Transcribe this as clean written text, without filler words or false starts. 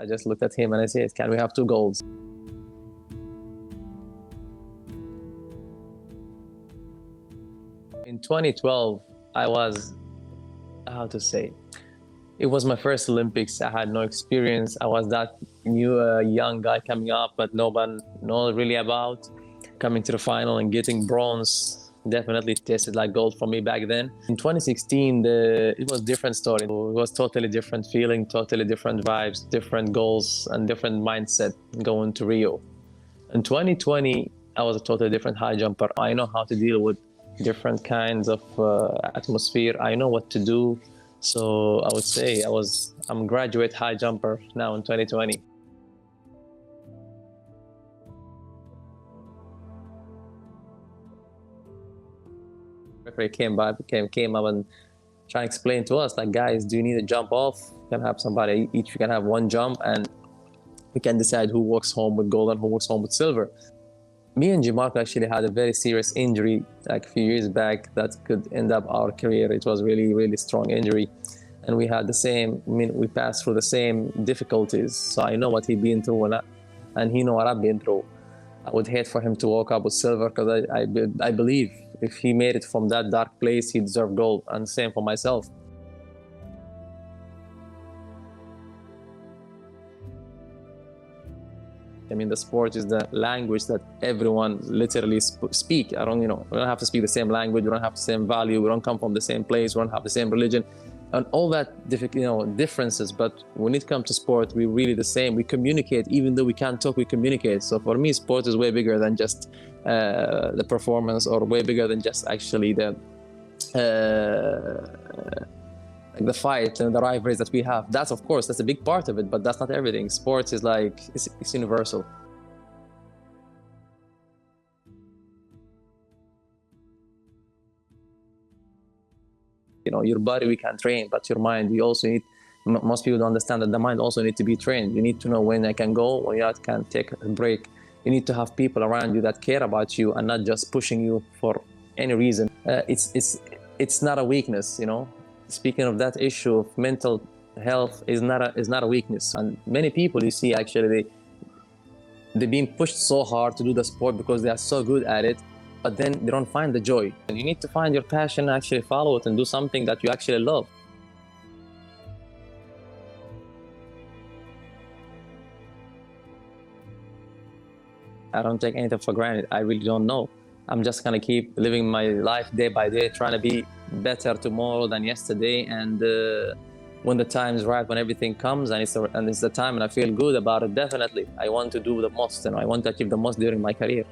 I just looked at him and I said, can we have 2 goals? In 2012, I was, how to say, it was my first Olympics. I had no experience. I was that new young guy coming up, but no one knows really about. Coming to the final and getting bronze definitely tasted like gold for me back then. In 2016, it was a different story. It was totally different feeling, totally different vibes, different goals, and different mindset going to Rio. In 2020, I was a totally different high jumper. I know how to deal with different kinds of atmosphere. I know what to do. So I would say I'm a graduate high jumper now in 2020. Referee came up and trying to explain to us, like, guys, do you need to jump off? You can have somebody, each you can have 1 jump, and we can decide who walks home with gold and who walks home with silver. Me and Gianmarco actually had a very serious injury like a few years back that could end up our career. It was really, really strong injury. And we had the same, we passed through the same difficulties. So I know what he'd been through and he know what I've been through. I would hate for him to walk up with silver because I believe if he made it from that dark place, he deserved gold, and same for myself. I mean, the sport is the language that everyone literally speak. We don't have to speak the same language. We don't have the same value. We don't come from the same place. We don't have the same religion, and all that differences. But when it comes to sport, we're really the same. We communicate, even though we can't talk. We communicate. So for me, sport is way bigger than just the performance, or way bigger than just actually the fight and the rivalries that we have. That's, of course, that's a big part of it, but that's not everything. Sports is like, it's universal. Your body we can train, but your mind, you also need, most people don't understand that the mind also need to be trained. You need to know when I can go, when you can take a break. You need to have people around you that care about you and not just pushing you for any reason. It's not a weakness, Speaking of that issue of mental health is not a weakness. And many people you see actually, they're being pushed so hard to do the sport because they are so good at it, but then they don't find the joy. And you need to find your passion, actually follow it and do something that you actually love. I don't take anything for granted. I really don't know. I'm just gonna keep living my life day by day, trying to be better tomorrow than yesterday. And when the time is right, when everything comes and it's the time and I feel good about it, definitely I want to do the most, and I want to achieve the most during my career.